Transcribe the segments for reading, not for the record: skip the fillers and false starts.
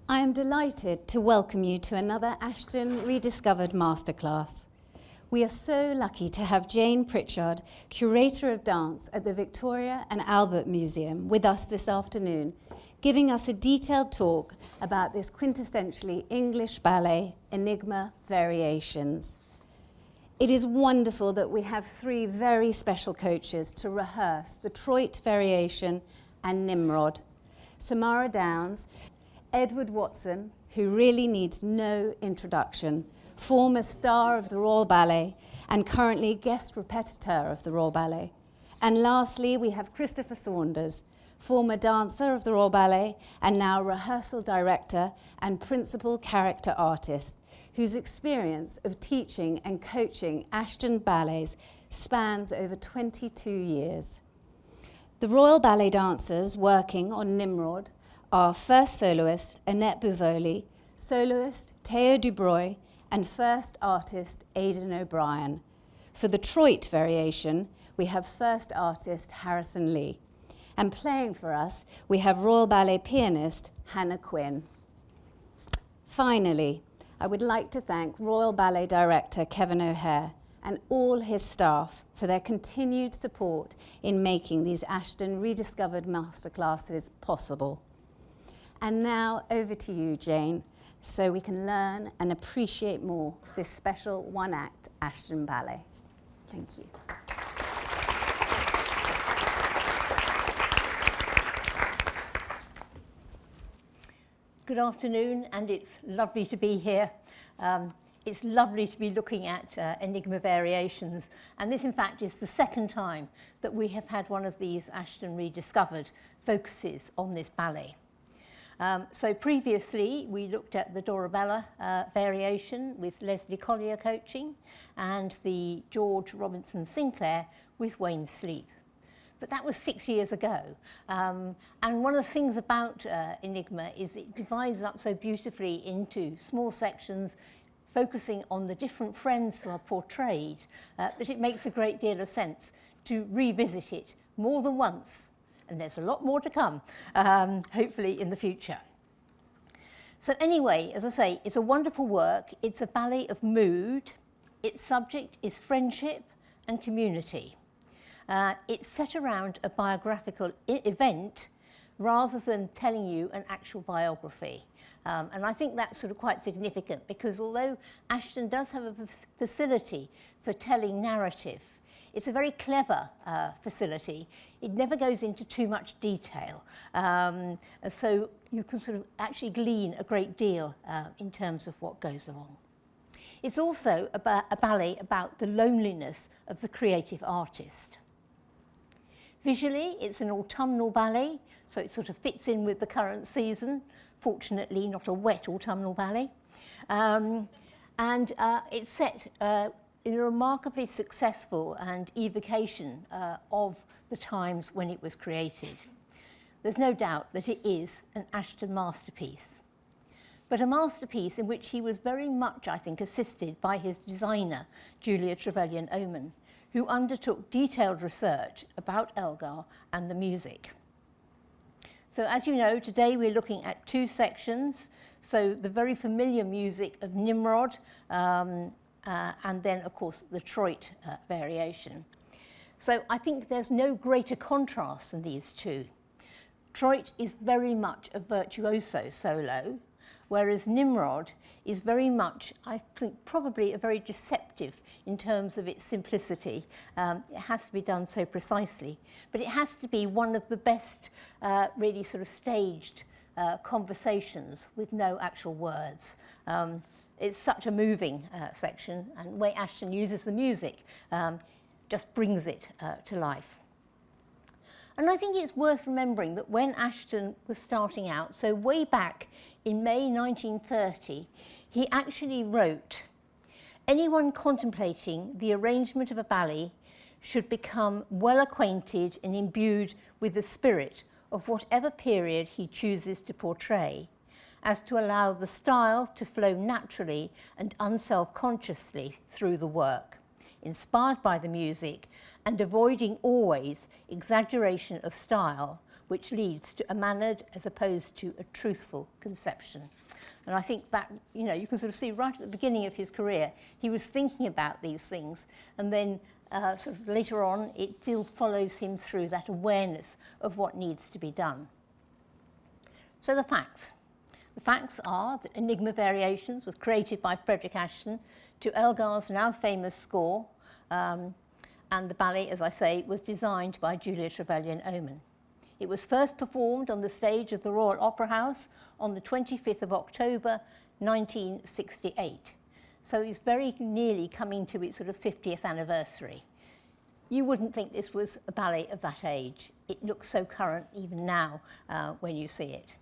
I am delighted to welcome you to another Ashton Rediscovered masterclass. We are so lucky to have Jane Pritchard, Curator of Dance at the Victoria and Albert Museum, with us this afternoon, giving us a detailed talk about this quintessentially English ballet, Enigma Variations. It is wonderful that we have three very special coaches to rehearse the Troit Variation and Nimrod. Samara Downs, Edward Watson, who really needs no introduction, former star of the Royal Ballet and currently guest repetiteur of the Royal Ballet. And lastly, we have Christopher Saunders, former dancer of the Royal Ballet and now rehearsal director and principal character artist, whose experience of teaching and coaching Ashton ballets spans over 22 years. The Royal Ballet dancers working on Nimrod are first soloist Annette Buvoli, soloist Théo Dubroy, and first artist Aidan O'Brien. For the Troit Variation, we have first artist Harrison Lee. And playing for us, we have Royal Ballet pianist Hannah Quinn. Finally, I would like to thank Royal Ballet director Kevin O'Hare and all his staff for their continued support in making these Ashton Rediscovered masterclasses possible. And now over to you, Jane, so we can learn and appreciate more this special one-act Ashton ballet. Thank you. Good afternoon, and it's lovely to be here. It's lovely to be looking at Enigma Variations, and this in fact is the second time that we have had one of these Ashton Rediscovered focuses on this ballet. So previously we looked at the Dorabella variation with Leslie Collier coaching and the George Robinson Sinclair with Wayne Sleep. But that was 6 years ago. And one of the things about Enigma is it divides up so beautifully into small sections, focusing on the different friends who are portrayed, that it makes a great deal of sense to revisit it more than once. And there's a lot more to come, hopefully in the future. So anyway, as I say, it's a wonderful work. It's a ballet of mood. Its subject is friendship and community. It's set around a biographical event rather than telling you an actual biography. And I think that's sort of quite significant because although Ashton does have a facility for telling narrative, it's a very clever facility. It never goes into too much detail. So you can sort of actually glean a great deal in terms of what goes along. It's also about a ballet about the loneliness of the creative artist. Visually, it's an autumnal ballet, so it sort of fits in with the current season. Fortunately, not a wet autumnal ballet. It's set in a remarkably successful and evocation of the times when it was created. There's no doubt that it is an Ashton masterpiece, but a masterpiece in which he was very much, I think, assisted by his designer, Julia Trevelyan-Oman, who undertook detailed research about Elgar and the music. So as you know, today we're looking at two sections. So the very familiar music of Nimrod, and then, of course, the Troit variation. So I think there's no greater contrast than these two. Troit is very much a virtuoso solo, whereas Nimrod is very much, I think, probably a very deceptive in terms of its simplicity. It has to be done so precisely, but it has to be one of the best really sort of staged conversations with no actual words. It's such a moving section, and the way Ashton uses the music just brings it to life. And I think it's worth remembering that when Ashton was starting out, so way back in May 1930, he actually wrote, "Anyone contemplating the arrangement of a ballet should become well acquainted and imbued with the spirit of whatever period he chooses to portray, as to allow the style to flow naturally and unself-consciously through the work, inspired by the music and avoiding always exaggeration of style which leads to a mannered as opposed to a truthful conception. And I think that, you can sort of see right at the beginning of his career, he was thinking about these things, and then sort of later on, it still follows him through that awareness of what needs to be done. So the facts. The facts are that Enigma Variations was created by Frederick Ashton to Elgar's now famous score, and the ballet, as I say, was designed by Julia Trevelyan-Oman. It was first performed on the stage of the Royal Opera House on the 25th of October 1968. So it's very nearly coming to its sort of 50th anniversary. You wouldn't think this was a ballet of that age. It looks so current even now when you see it.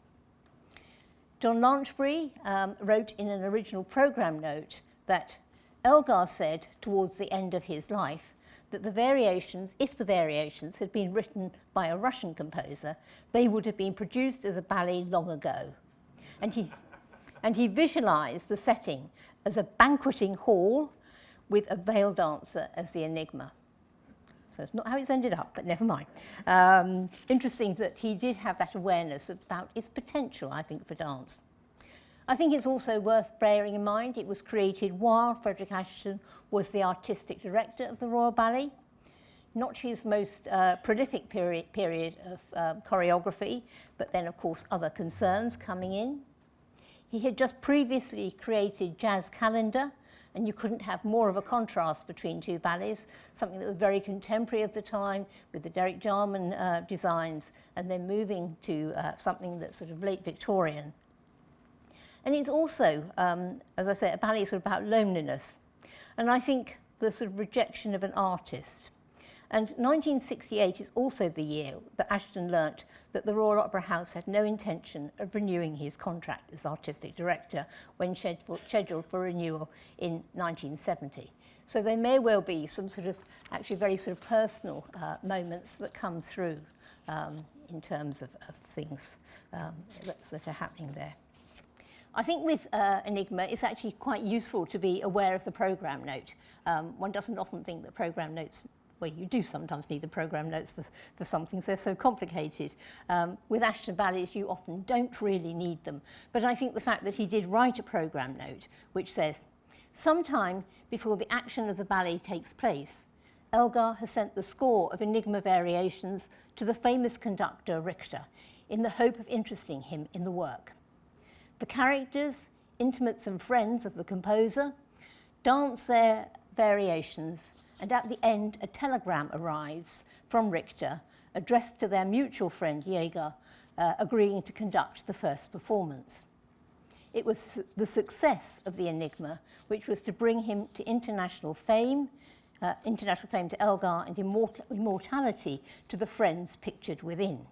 John Lanchbury wrote in an original programme note that Elgar said towards the end of his life that the variations, if the variations had been written by a Russian composer, they would have been produced as a ballet long ago. And he visualised the setting as a banqueting hall with a veiled dancer as the Enigma. So it's not how it's ended up, but never mind. Interesting that he did have that awareness about its potential, I think, for dance. I think it's also worth bearing in mind it was created while Frederick Ashton was the artistic director of the Royal Ballet. Not his most prolific period of choreography, but then, of course, other concerns coming in. He had just previously created Jazz Calendar, and you couldn't have more of a contrast between two ballets, something that was very contemporary of the time with the Derek Jarman designs, and then moving to something that's sort of late Victorian. And it's also, as I say, a ballet sort of about loneliness. And I think the sort of rejection of an artist. And 1968 is also the year that Ashton learnt that the Royal Opera House had no intention of renewing his contract as artistic director when scheduled for renewal in 1970. So there may well be some sort of actually very sort of personal moments that come through in terms of things that are happening there. I think with Enigma, it's actually quite useful to be aware of the programme note. One doesn't often think that programme notes, well, you do sometimes need the programme notes for some things, they're so complicated. With Ashton ballets, you often don't really need them. But I think the fact that he did write a programme note, which says, sometime before the action of the ballet takes place, Elgar has sent the score of Enigma Variations to the famous conductor Richter in the hope of interesting him in the work. The characters, intimates and friends of the composer, dance their variations, and at the end a telegram arrives from Richter addressed to their mutual friend Jaeger, agreeing to conduct the first performance. It was the success of the Enigma which was to bring him to international fame to Elgar, and immortality to the friends pictured within.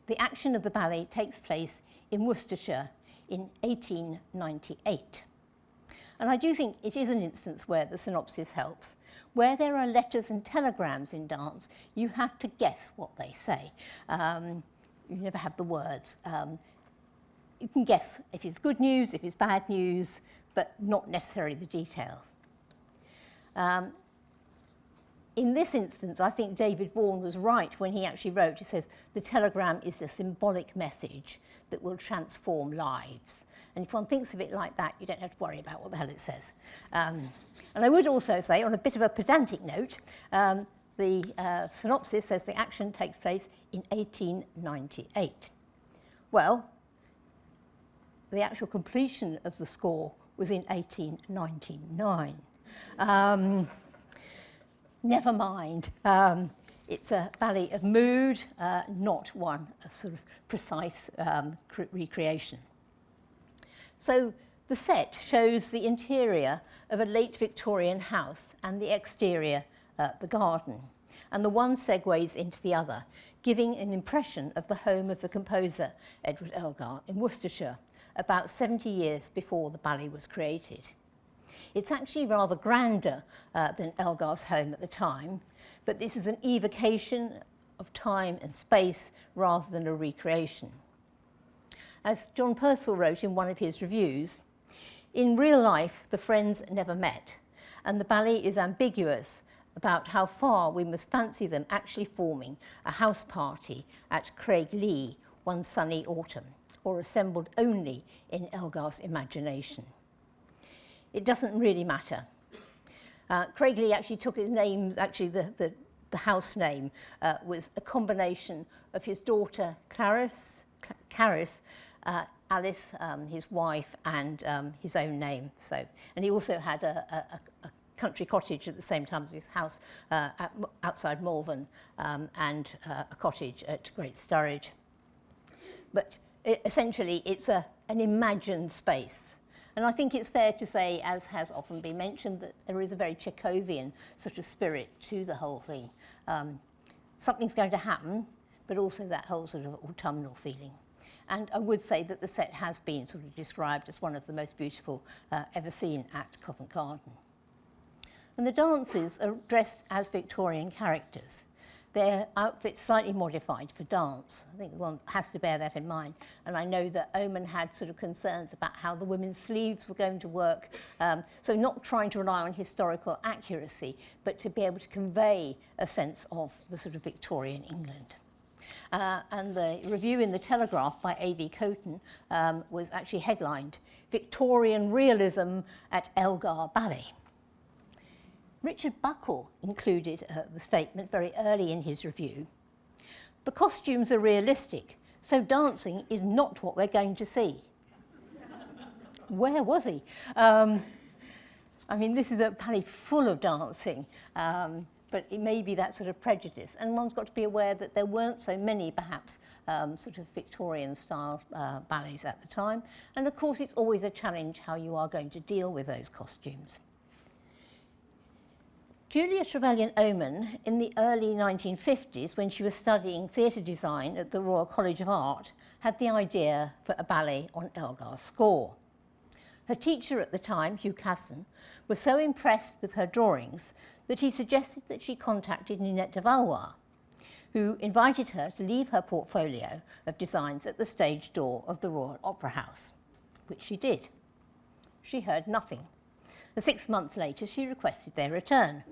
The action of the ballet takes place in Worcestershire in 1898. And I do think it is an instance where the synopsis helps. Where there are letters and telegrams in dance, you have to guess what they say. You never have the words. You can guess if it's good news, if it's bad news, but not necessarily the details. In this instance, I think David Vaughan was right when he actually wrote, he says, the telegram is a symbolic message that will transform lives. And if one thinks of it like that, you don't have to worry about what the hell it says. And I would also say, on a bit of a pedantic note, the synopsis says the action takes place in 1898. Well, the actual completion of the score was in 1899. Never mind. It's a ballet of mood, not one of sort of precise recreation. So the set shows the interior of a late Victorian house and the exterior, the garden. And the one segues into the other, giving an impression of the home of the composer, Edward Elgar, in Worcestershire, about 70 years before the ballet was created. It's actually rather grander than Elgar's home at the time, but this is an evocation of time and space rather than a recreation. As John Purcell wrote in one of his reviews, in real life, the friends never met, and the ballet is ambiguous about how far we must fancy them actually forming a house party at Craiglee one sunny autumn, or assembled only in Elgar's imagination. It doesn't really matter. Craiglee actually took his name, actually the house name was a combination of his daughter Caris, Alice, his wife, and his own name. So, and he also had a country cottage at the same time as his house outside Malvern, and a cottage at Great Sturridge. But essentially, it's an imagined space. And I think it's fair to say, as has often been mentioned, that there is a very Chekhovian sort of spirit to the whole thing. Something's going to happen, but also that whole sort of autumnal feeling. And I would say that the set has been sort of described as one of the most beautiful ever seen at Covent Garden. And the dancers are dressed as Victorian characters. Their outfits slightly modified for dance. I think one has to bear that in mind. And I know that Oman had sort of concerns about how the women's sleeves were going to work. So not trying to rely on historical accuracy, but to be able to convey a sense of the sort of Victorian England. And the review in the Telegraph by A.V. Coton was actually headlined, "Victorian Realism at Elgar Ballet." Richard Buckle included the statement very early in his review. "The costumes are realistic, so dancing is not what we're going to see." Where was he? I mean, this is a ballet full of dancing, but it may be that sort of prejudice. And one's got to be aware that there weren't so many, perhaps, sort of Victorian-style ballets at the time. And of course, it's always a challenge how you are going to deal with those costumes. Julia Trevelyan-Oman, in the early 1950s, when she was studying theatre design at the Royal College of Art, had the idea for a ballet on Elgar's score. Her teacher at the time, Hugh Casson, was so impressed with her drawings that he suggested that she contacted Ninette de Valois, who invited her to leave her portfolio of designs at the stage door of the Royal Opera House, which she did. She heard nothing. 6 months later, she requested their return.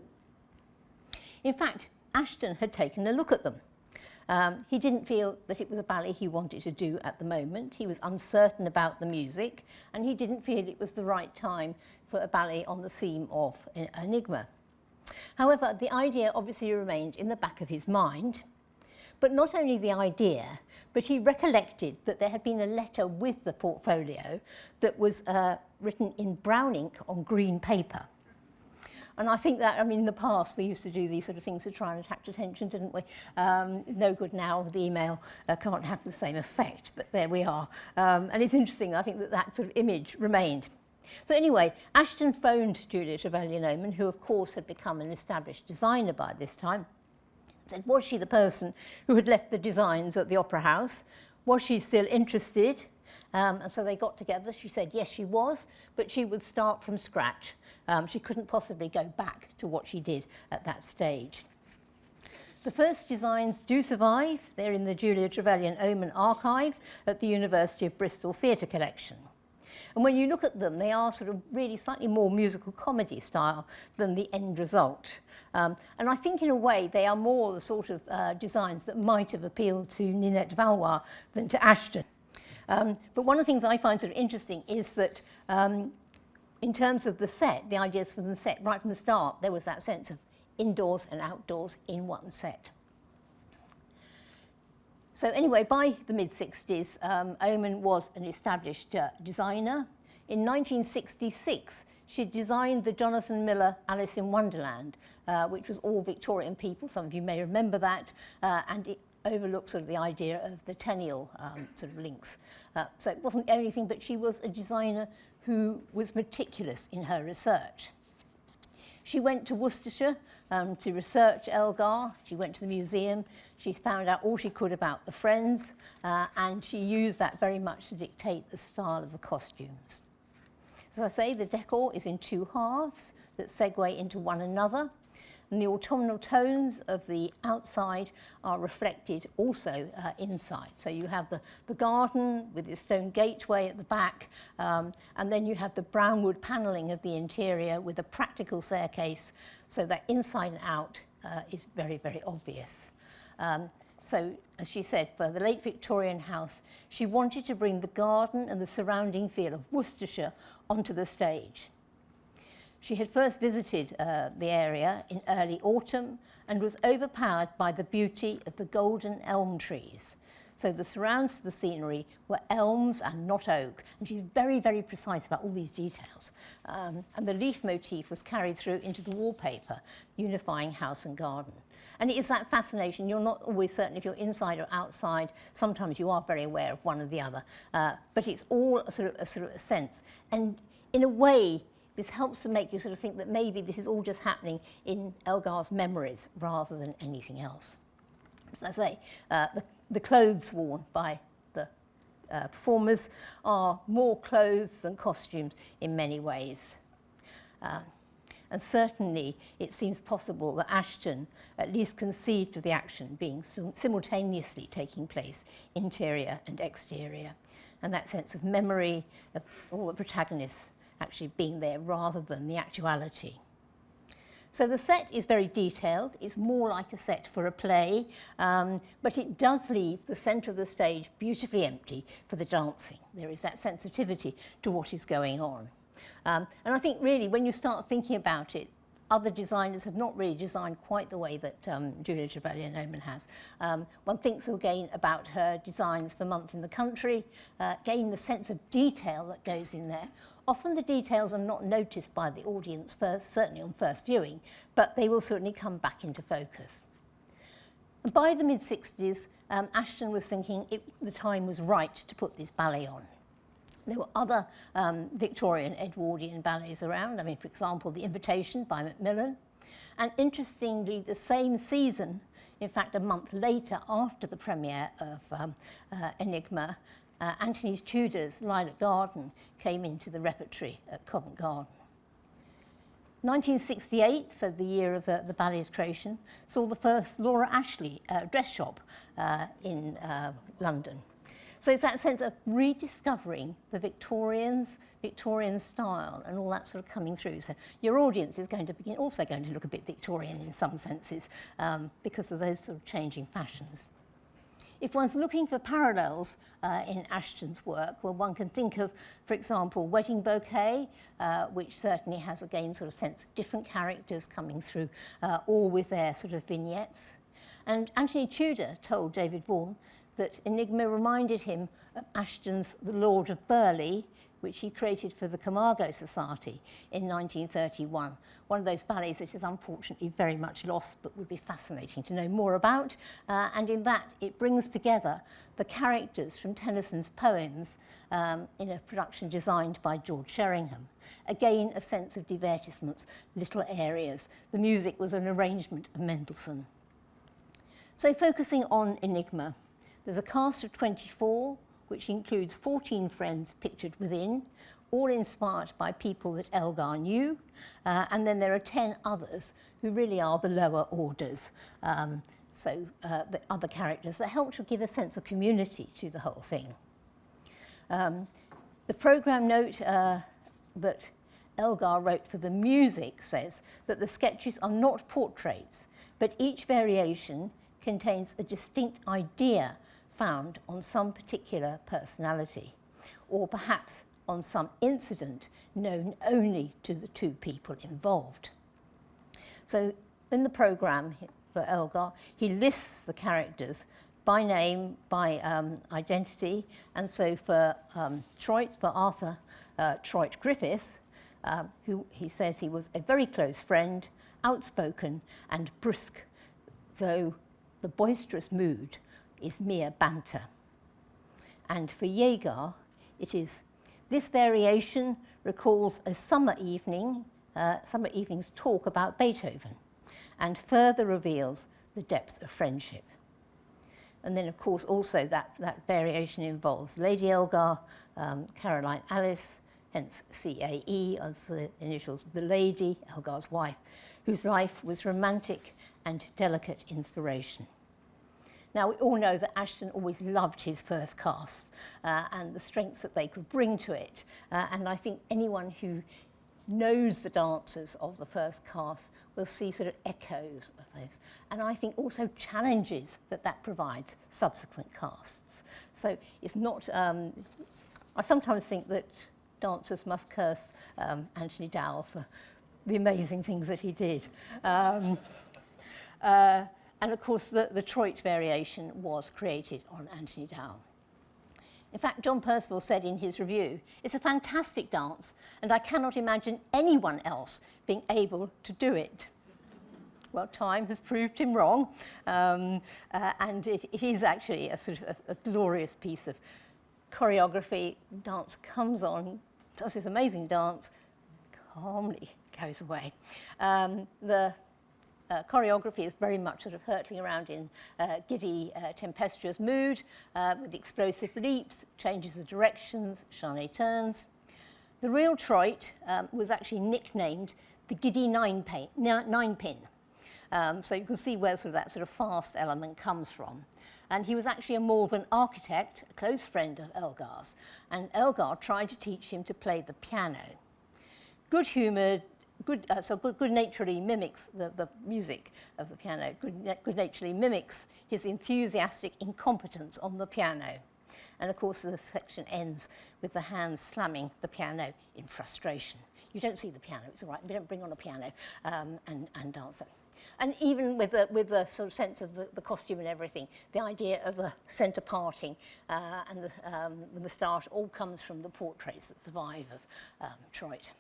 In fact, Ashton had taken a look at them. He didn't feel that it was a ballet he wanted to do at the moment. He was uncertain about the music, and he didn't feel it was the right time for a ballet on the theme of Enigma. However, the idea obviously remained in the back of his mind. But not only the idea, but he recollected that there had been a letter with the portfolio that was written in brown ink on green paper. And I think that, I mean, in the past, we used to do these sort of things to try and attract attention, didn't we? No good now, the email can't have the same effect, but there we are. And it's interesting, I think, that that sort of image remained. So anyway, Ashton phoned Julia Trevelyan-Oman, who, of course, had become an established designer by this time. Said, was she the person who had left the designs at the Opera House? Was she still interested? And so they got together. She said, yes, she was, but she would start from scratch. She couldn't possibly go back to what she did at that stage. The first designs do survive. They're in the Julia Trevelyan-Oman archive at the University of Bristol Theatre Collection. And when you look at them, they are sort of really slightly more musical comedy style than the end result. And I think in a way they are more the sort of designs that might have appealed to Ninette de Valois than to Ashton. But one of the things I find sort of interesting is that in terms of the set, the ideas for the set, right from the start, there was that sense of indoors and outdoors in one set. So anyway, by the mid-60s, Oman was an established designer. In 1966, she designed the Jonathan Miller Alice in Wonderland, which was all Victorian people. Some of you may remember that, and it overlooks sort of the idea of the Tenniel sort of links. So it wasn't anything, but she was a designer who was meticulous in her research. She went to Worcestershire to research Elgar. She went to the museum. She found out all she could about the Friends, and she used that very much to dictate the style of the costumes. As I say, the decor is in two halves that segue into one another. And the autumnal tones of the outside are reflected also inside. So you have the garden with the stone gateway at the back, and then you have the brown wood panelling of the interior with a practical staircase, so that inside and out is very, very obvious. So, as she said, for the late Victorian house, she wanted to bring the garden and the surrounding feel of Worcestershire onto the stage. She had first visited the area in early autumn and was overpowered by the beauty of the golden elm trees. So the surrounds of the scenery were elms and not oak, and she's very, very precise about all these details. And the leaf motif was carried through into the wallpaper, unifying house and garden. And it is that fascination. You're not always certain if you're inside or outside. Sometimes you are very aware of one or the other, but it's all a sort of a sense. And in a way, this helps to make you sort of think that maybe this is all just happening in Elgar's memories rather than anything else. As I say, the clothes worn by the performers are more clothes than costumes in many ways. And certainly it seems possible that Ashton at least conceived of the action being simultaneously taking place, interior and exterior, and that sense of memory of all the protagonists actually being there rather than the actuality. So the set is very detailed. It's more like a set for a play, but it does leave the centre of the stage beautifully empty for the dancing. There is that sensitivity to what is going on. And I think really when you start thinking about it, other designers have not really designed quite the way that Julia Trevelyan-Oman has. One thinks again about her designs for Month in the Country, again the sense of detail that goes in there. Often the details are not noticed by the audience first, certainly on first viewing, but they will certainly come back into focus. By the mid-60s, Ashton was thinking the time was right to put this ballet on. There were other Victorian Edwardian ballets around. I mean, for example, The Invitation by Macmillan. And interestingly, the same season, in fact, a month later after the premiere of Enigma, Anthony Tudor's Lilac Garden came into the repertory at Covent Garden. 1968, so the year of the ballet's creation, saw the first Laura Ashley dress shop in London. So it's that sense of rediscovering the Victorian style and all that sort of coming through. So your audience is going to begin also going to look a bit Victorian in some senses because of those sort of changing fashions. If one's looking for parallels in Ashton's work, well, one can think of, for example, Wedding Bouquet, which certainly has, again, sort of sense of different characters coming through, all with their sort of vignettes. And Anthony Tudor told David Vaughan that Enigma reminded him of Ashton's The Lord of Burleigh, which he created for the Camargo Society in 1931. One of those ballets that is unfortunately very much lost, but would be fascinating to know more about. And in that, it brings together the characters from Tennyson's poems in a production designed by George Sheringham. Again, a sense of divertissements, little areas. The music was an arrangement of Mendelssohn. So focusing on Enigma, there's a cast of 24, which includes 14 friends pictured within, all inspired by people that Elgar knew, and then there are 10 others who really are the lower orders, the other characters that help to give a sense of community to the whole thing. The programme note that Elgar wrote for the music says that the sketches are not portraits, but each variation contains a distinct idea found on some particular personality, or perhaps on some incident known only to the two people involved. So in the programme for Elgar, he lists the characters by name, by identity, and so for Arthur Troit Griffiths, who he says he was a very close friend, outspoken and brusque, though the boisterous mood is mere banter. And for Jaeger, it is, this variation recalls a summer evening's talk about Beethoven, and further reveals the depth of friendship. And then, of course, also that variation involves Lady Elgar, Caroline Alice, hence CAE as the initials of the lady, Elgar's wife, whose life was romantic and delicate inspiration. Now, we all know that Ashton always loved his first casts and the strengths that they could bring to it. And I think anyone who knows the dancers of the first cast will see sort of echoes of this. And I think also challenges that provides subsequent casts. So it's not, I sometimes think that dancers must curse Anthony Dowell for the amazing things that he did. And of course, the Troit variation was created on Anthony Dowell. In fact, John Percival said in his review, "It's a fantastic dance, and I cannot imagine anyone else being able to do it." Well, time has proved him wrong, and it is actually a sort of a glorious piece of choreography. Dance comes on, does this amazing dance, calmly goes away. The choreography is very much sort of hurtling around in giddy, tempestuous mood with explosive leaps, changes of directions, charné turns. The real Troit was actually nicknamed the Giddy Ninepin. So you can see where that sort of fast element comes from. And he was actually a Malvern architect, a close friend of Elgar's, and Elgar tried to teach him to play the piano. Good-humoured, good-naturedly mimics the music of the piano, good-naturedly mimics his enthusiastic incompetence on the piano. And of course, the section ends with the hands slamming the piano in frustration. You don't see the piano, it's all right, we don't bring on a piano and dance it. And even with the sort of sense of the costume and everything, the idea of the centre parting and the moustache all comes from the portraits that survive of Troit.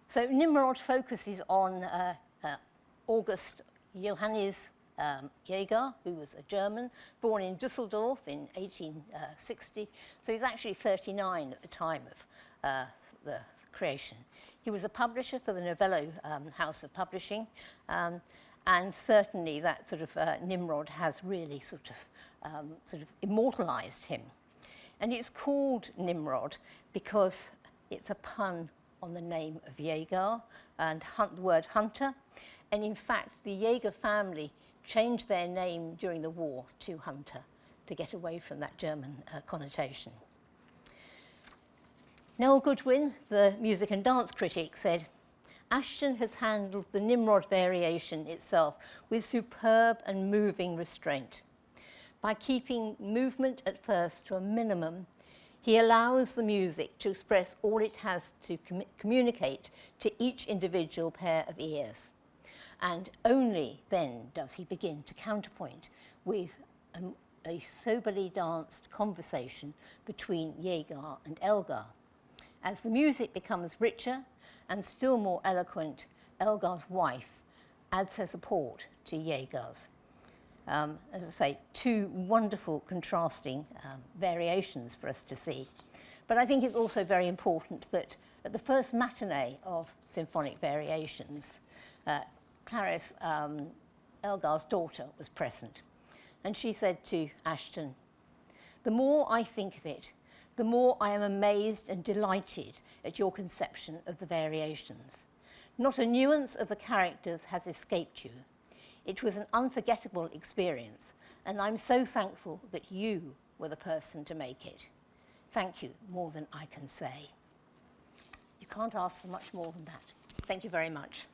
So Nimrod focuses on August Johannes Jaeger, who was a German, born in Dusseldorf in 1860. So he's actually 39 at the time of the creation. He was a publisher for the Novello House of Publishing, and certainly that sort of Nimrod has really sort of immortalized him. And it's called Nimrod because it's a pun on the name of Jaeger and the word hunter. And in fact, the Jaeger family changed their name during the war to Hunter to get away from that German connotation. Noel Goodwin, the music and dance critic, said, "Ashton has handled the Nimrod variation itself with superb and moving restraint. By keeping movement at first to a minimum, he allows the music to express all it has to communicate to each individual pair of ears. And only then does he begin to counterpoint with a soberly danced conversation between Jaeger and Elgar. As the music becomes richer and still more eloquent, Elgar's wife adds her support to Jaeger's." As I say, two wonderful contrasting variations for us to see. But I think it's also very important that at the first matinee of Symphonic Variations, Clarice, Elgar's daughter, was present. And she said to Ashton, "The more I think of it, the more I am amazed and delighted at your conception of the variations. Not a nuance of the characters has escaped you. It was an unforgettable experience, and I'm so thankful that you were the person to make it. Thank you more than I can say." You can't ask for much more than that. Thank you very much.